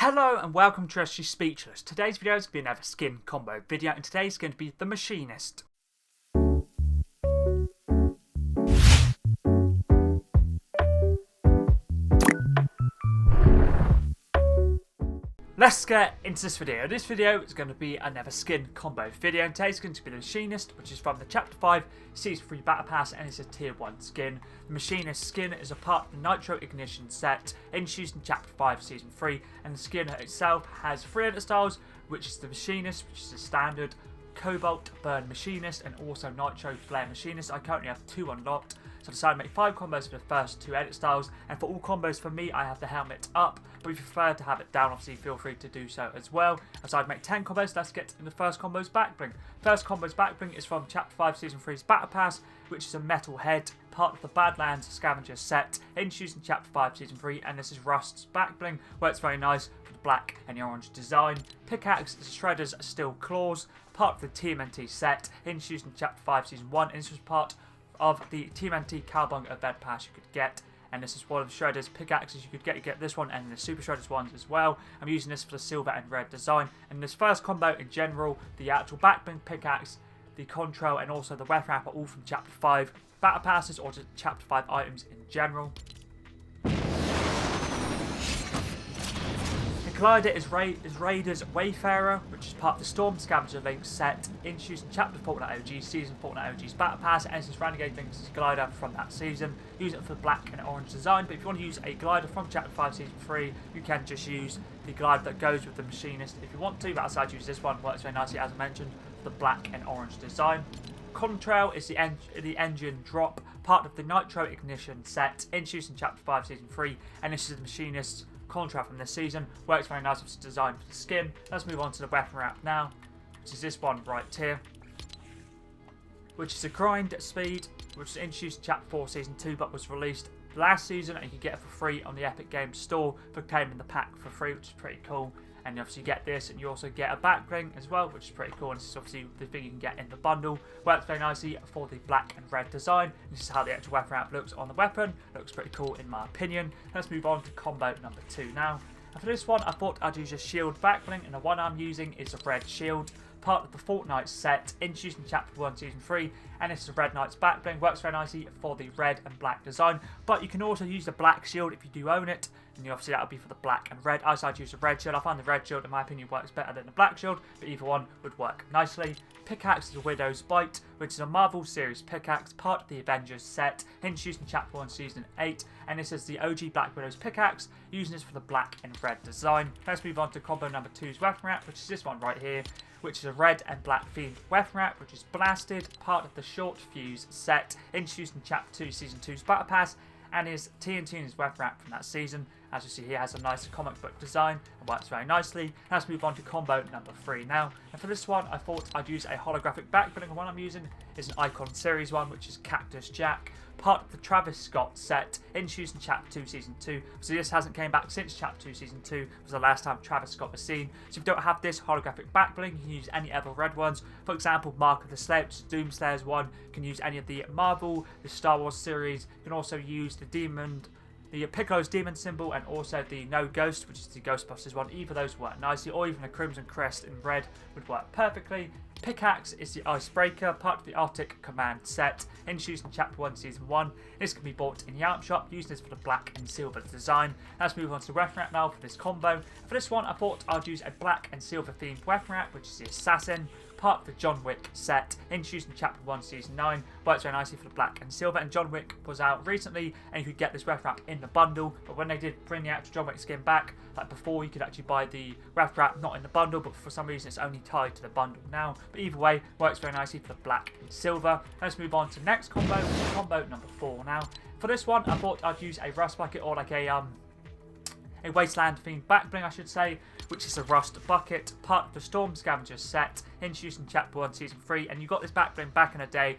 Hello and welcome to SG Speechless. Today's video is going to be another skin combo video, and today's going to be the Machinist. Let's get into this video. This video is going to be another skin combo video, and today's going to be the Machinist, which is from the Chapter 5 Season 3 Battle Pass, and it's a Tier 1 skin. The Machinist skin is a part of the Nitro Ignition Set, introduced in Chapter 5 Season 3, and the skin itself has 3 edit styles, which is the Machinist, which is a standard Cobalt Burn Machinist, and also Nitro Flare Machinist. I currently have 2 unlocked, so I decided to make 5 combos for the first 2 edit styles, and for all combos for me I have the helmet up, but if you prefer to have it down, obviously feel free to do so as well. I decided to make 10 combos. Let's get in the first combo's backbling. First combo's backbling is from Chapter 5 Season 3's Battle Pass, which is a metal head, part of the Badlands Scavenger set, introduced in Chapter 5 Season 3, and this is Rust's backbling. Works very nice for the black and the orange design. Pickaxe is Shredder's Steel Claws, part of the TMNT set, introduced in Chapter 5 Season 1, and this was part of the TMNT Cowabunga event pass you could get, and this is one of Shredder's pickaxes you could get. You get this one and the Super Shredder's ones as well. I'm using this for the silver and red design, and this first combo in general, the actual backbling pickaxe, the contrail, and also the weapon wrap are all from Chapter 5 battle passes or just Chapter 5 items in general. Glider is Raider's Wayfarer, which is part of the Storm Scavenger Link set, introduced in Chapter Fortnite OG Season Fortnite OG's Battle Pass, and this is Renegade Link's glider from that season. Use it for the black and orange design, but if you want to use a glider from Chapter 5 Season 3, you can just use the glider that goes with the Machinist if you want to, but I decided to use this one. Works very nicely, as I mentioned, for the black and orange design. Contrail is the engine drop, part of the Nitro Ignition set, introduced in Chapter 5 Season 3, and this is the Machinist's contrail from this season. Works very nice with design for the skin. Let's move on to the weapon wrap now, which is this one right here, which is a grind speed, which was introduced in Chapter 4 Season 2 but was released last season, and you can get it for free on the Epic Games store for claiming the pack for free, which is pretty cool. And you obviously get this, and you also get a backbling as well, which is pretty cool. And this is obviously the thing you can get in the bundle. Works very nicely for the black and red design. This is how the actual weapon wrap looks on the weapon. Looks pretty cool in my opinion. Let's move on to combo number 2 now. And for this one, I thought I'd use a shield backbling, and the one I'm using is a red shield, part of the Fortnite set, introduced in Chapter 1 Season 3, and this is a Red Knight's backbling. Works very nicely for the red and black design, but you can also use the black shield if you do own it, and obviously that would be for the black and red. I decided to use the red shield. I find the red shield, in my opinion, works better than the black shield, but either one would work nicely. Pickaxe is a Widow's Bite, which is a Marvel Series pickaxe, part of the Avengers set, introduced in Chapter 1 Season 8, and this is the OG Black Widow's pickaxe, using this for the black and red design. Let's move on to combo number 2's weapon wrap, which is this one right here, which is a red and black themed weapon wrap, which is Blasted, part of the Short Fuse set, introduced in Chapter 2 Season 2's Battle Pass, and is TNT's weapon wrap from that season. As you see here, has a nice comic book design and works very nicely. Let's move on to combo number 3 now. And for this one, I thought I'd use a holographic backbling. The one I'm using is an Icon Series one, which is Cactus Jack, part of the Travis Scott set, introduced in Chapter 2 Season 2. So this hasn't came back since Chapter 2 Season 2. It was the last time Travis Scott was seen. So if you don't have this holographic backbling, you can use any other red ones. For example, Mark of the Slayer, which is Doomslayer's one. You can use any of the Marvel, the Star Wars series. You can also use the Piccolo's demon symbol, and also the No Ghost, which is the Ghostbusters one. Either of those work nicely, or even a Crimson Crest in red would work perfectly. Pickaxe is the Icebreaker, part of the Arctic Command set, introduced in Chapter 1 Season 1. This can be bought in the item shop, using this for the black and silver design. Let's move on to the weapon wrap now for this combo. For this one, I thought I'd use a black and silver themed weapon wrap, which is the Assassin, part of the John Wick set, introduced in Chapter 1 Season 9. Works very nicely for the black and silver, and John Wick was out recently, and you could get this weapon wrap in the bundle, but when they did bring the actual John Wick skin back, like before, you could actually buy the weapon wrap not in the bundle, but for some reason it's only tied to the bundle now. But either way, works very nicely for the black and silver. Let's move on to the next combo, which is combo number 4 now. For this one, I thought I'd use a rust bucket, or like a wasteland themed backbling, I should say, which is a Rust Bucket, part of the Storm Scavenger set, introduced in Chapter 1 Season 3, and you got this backbling back in a day.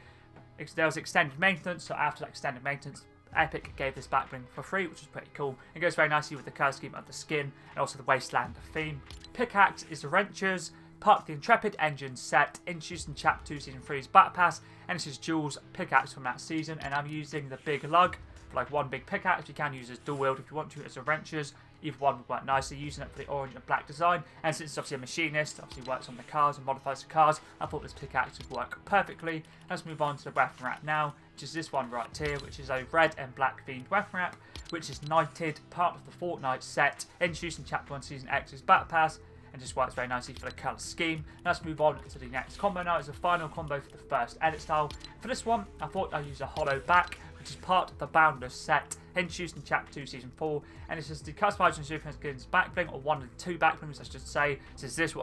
There was extended maintenance, so after that extended maintenance, Epic gave this backbling for free, which was pretty cool. It goes very nicely with the colour scheme of the skin, and also the Wasteland theme. Pickaxe is the Wrenchers, part of the Intrepid Engine set, introduced in Chapter 2 Season 3's Battle Pass, and this is Jules' pickaxe from that season, and I'm using the Big Lug for like one big pickaxe. You can use as dual wield if you want to as a Wrenchers. either one would work nicely, using it for the orange and black design. And since it's obviously a machinist, obviously works on the cars and modifies the cars, I thought this pickaxe would work perfectly. Let's move on to the weapon wrap now, which is this one right here, which is a red and black themed weapon wrap, which is knighted, part of the Fortnite set, introduced in Chapter 1 Season X's Battle Pass, and just works very nicely for the colour scheme. Let's move on to the next combo now. It's the final combo for the first edit style. For this one, I thought I'd use a hollow back, which is part of the Boundless set, introduced in Chapter 2 Season 4, and it's just the customization super skins back bling, or one of the two back blings, I should say. So it's this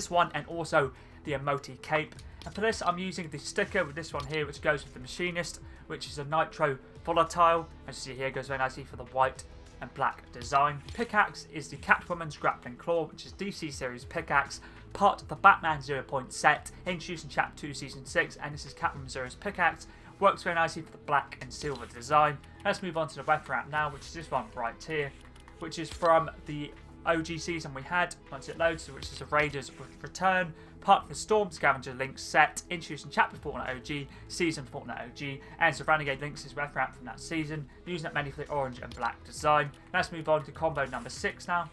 one, and also the emoji cape. And for this, I'm using the sticker with this one here, which goes with the Machinist, which is a Nitro Volatile. As you see here, goes very nicely for the white and black design. Pickaxe is the Catwoman's Grappling Claw, which is DC series pickaxe, part of the Batman 0 Point set, introduced in Chapter 2 Season 6, and this is Catwoman Zero's pickaxe. Works very nicely for the black and silver design. Let's move on to the weapon wrap now, which is this one right here, which is from the OG season we had, once it loads, which is a Raiders Return, part of the Storm Scavenger Links set, introduced in Chapter Fortnite OG, Season Fortnite OG, and so Renegade Links is weapon wrap from that season, using it mainly for the orange and black design. Let's move on to combo number 6 now.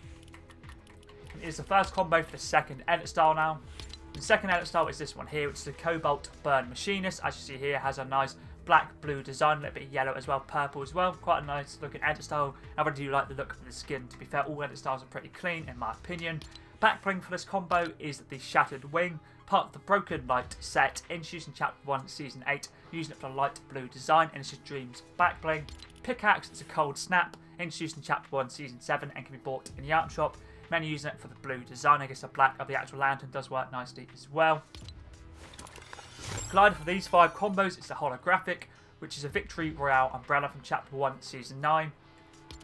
And it's the first combo for the second edit style now. The second edit style is this one here, which is the Cobalt Burn Machinist. As you see here, has a nice black, blue design, a little bit of yellow as well, purple as well. Quite a nice looking edit style. I really do like the look of the skin. To be fair, all edit styles are pretty clean in my opinion. Back bling for this combo is the Shattered Wing, part of the Broken Light set, introduced in Chapter 1 Season 8, using it for a light blue design, and it's just Dreams back bling. Pickaxe is a Cold Snap, introduced in Chapter 1 Season 7 and can be bought in the item shop. Many using it for the blue design. I guess the black of the actual lantern does work nicely as well. Glider for these 5 combos is the Holographic, which is a Victory Royale umbrella from Chapter 1 Season 9.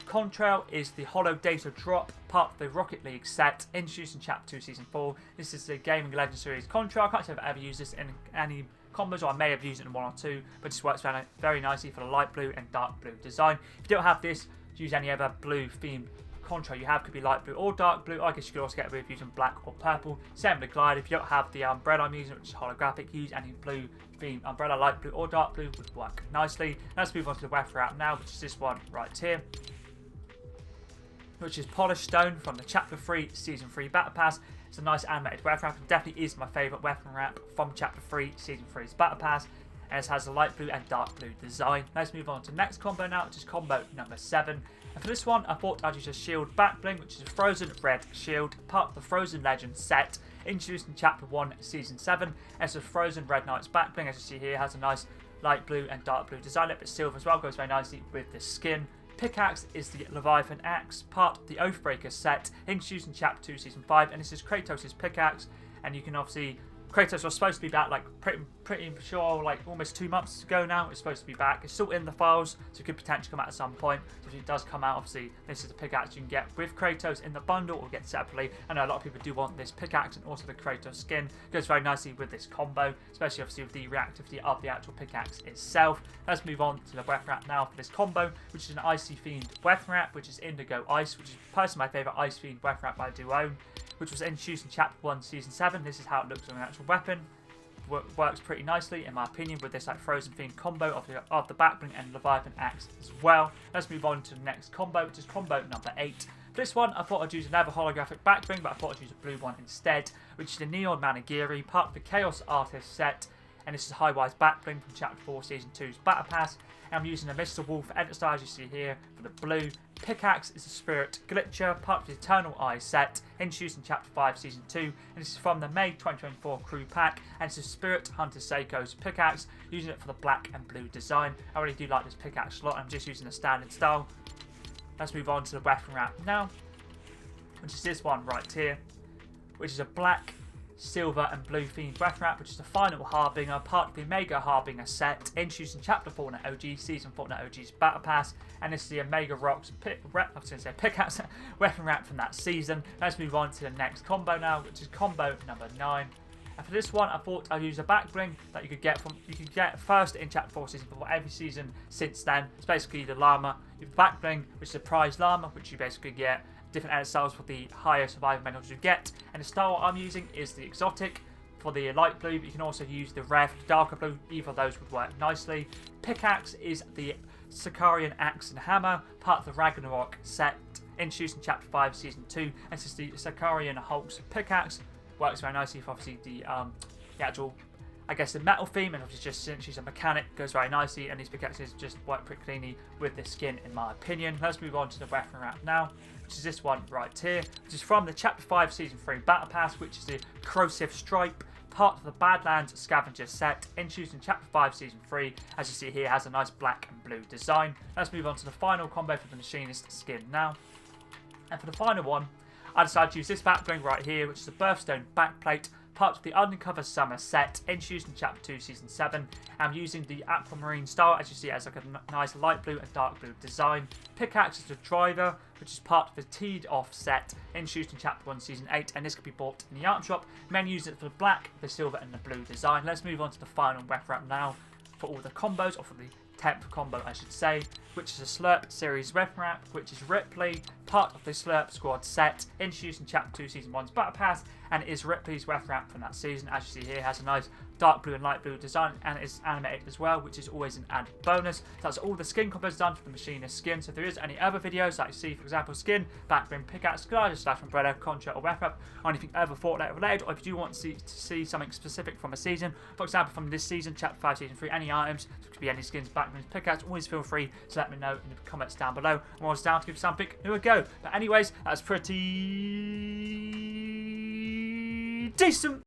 Contrail is the Hollow Data Drop, part of the Rocket League set, introduced in Chapter 2 Season 4. This is the Gaming Legends series Contrail. I can't say I've ever used this in any combos, or I may have used it in 1 or 2, but it just works very nicely for the light blue and dark blue design. If you don't have this, use any other blue themed Contrail you have, could be light blue or dark blue. I guess you could also get away with using black or purple. Same with the Glide. If you don't have the umbrella I'm using, which is holographic, use any blue theme umbrella, light blue or dark blue, would work nicely. Let's move on to the weapon wrap now, which is this one right here, which is Polished Stone from the Chapter 3 Season 3 Battle Pass. It's a nice animated weapon wrap, and definitely is my favourite weapon wrap from Chapter 3 Season 3's Battle Pass. And it has a light blue and dark blue design. Let's move on to the next combo now, which is combo number 7. And for this one, I thought I'd use a shield back bling, which is a Frozen Red Shield, part of the Frozen Legends set, introduced in Chapter 1 Season 7. And it's a Frozen Red Knights back bling, as you see here, has a nice light blue and dark blue design. A little bit silver as well, goes very nicely with the skin. Pickaxe is the Leviathan Axe, part of the Oathbreaker set, introduced in Chapter 2 Season 5, and this is Kratos' pickaxe, and you can obviously... Kratos was supposed to be back like pretty sure like almost 2 months ago now. It's supposed to be back. It's still in the files, so it could potentially come out at some point. So if it does come out, obviously this is the pickaxe you can get with Kratos in the bundle or get separately. I know a lot of people do want this pickaxe and also the Kratos skin. It goes very nicely with this combo, especially obviously with the reactivity of the actual pickaxe itself. Let's move on to the weapon wrap now for this combo, which is an icy themed weapon wrap, which is Indigo Ice, which is personally my favourite ice themed weapon wrap I do own, which was introduced in Chapter 1 Season 7. This is how it looks on an actual weapon. Works pretty nicely in my opinion with this like frozen themed combo of the backbling and Leviathan Axe as well. Let's move on to the next combo, which is combo number 8. For this one, I thought I'd use another holographic backbling, but I thought I'd use a blue one instead, which is the Neon Managiri, part of the Chaos Artist set, and this is Highwise backbling from Chapter 4 Season 2's Battle Pass. And I'm using a Mr. Wolf edit style, as you see here, for the blue. Pickaxe is a Spirit Glitcher, part of the Eternal Eye set, introduced in Chapter 5 Season 2, and this is from the May 2024 Crew Pack, and it's a Spirit Hunter Seiko's pickaxe, using it for the black and blue design. I really do like this pickaxe a lot. I'm just using the standard style. Let's move on to the weapon wrap now, which is this one right here, which is a black, silver and blue themed weapon wrap, which is the Final Harbinger, part of the Omega Harbinger set, introduced in Chapter Fortnite OG, Season Fortnite OG's Battle Pass, and this is the Omega Rocks pickaxe weapon wrap from that season. Let's move on to the next combo now, which is combo number 9. And for this one, I thought I'd use a back bling that you could get first in Chapter 4 Season 4 every season since then. It's basically the llama. You have back bling, which is a prize llama, which you basically get different edit styles for the higher survival medals you get, and the style I'm using is the exotic for the light blue, but you can also use the rare for the darker blue. Either of those would work nicely. Pickaxe is the Sicarian Axe and Hammer, part of the Ragnarok set, introduced in Chapter 5, Season 2. This is the Sicarian Hulk's pickaxe. Works very nicely for obviously the actual, I guess, the metal theme, and obviously just since she's a mechanic, goes very nicely, and these pickaxes just work pretty cleanly with this skin, in my opinion. Let's move on to the weapon wrap now, which is this one right here, which is from the Chapter 5 Season 3 Battle Pass, which is the Corrosive Stripe, part of the Badlands Scavenger Set, introduced in Chapter 5 Season 3. As you see here, has a nice black and blue design. Let's move on to the final combo for the Machinist skin now. And for the final one, I decided to use this backbling right here, which is a Birthstone backplate, part of the Undercover Summer set, introduced in Chapter 2, Season 7. I'm using the aquamarine style, as you see, it has like a nice light blue and dark blue design. Pickaxe is the driver, which is part of the Teed Off set, introduced in Chapter 1, Season 8, and this can be bought in the art shop. Men use it for the black, the silver, and the blue design. Let's move on to the final weapon wrap now for all the combos, or for the 10th combo, I should say, which is a Slurp series weapon wrap, which is Ripley, part of the Slurp Squad set, introduced in Chapter 2, Season 1's Battle Pass, and it is Ripley's weapon wrap from that season. As you see here, it has a nice dark blue and light blue design, and it's animated as well, which is always an added bonus. So that's all the skin combos done for the Machinist skin. So if there is any other videos that you see, for example, skin, backbling, pickaxe, glider, slash umbrella, contrail, or weapon wrap, or anything other Fortnite related, or if you do want to see something specific from a season, for example, from this season, Chapter 5, Season 3, any items, it could be any skins, backblings, pickaxe, always feel free to let me know in the comments down below. I'm always down to give something new a go. But anyways, that's pretty decent.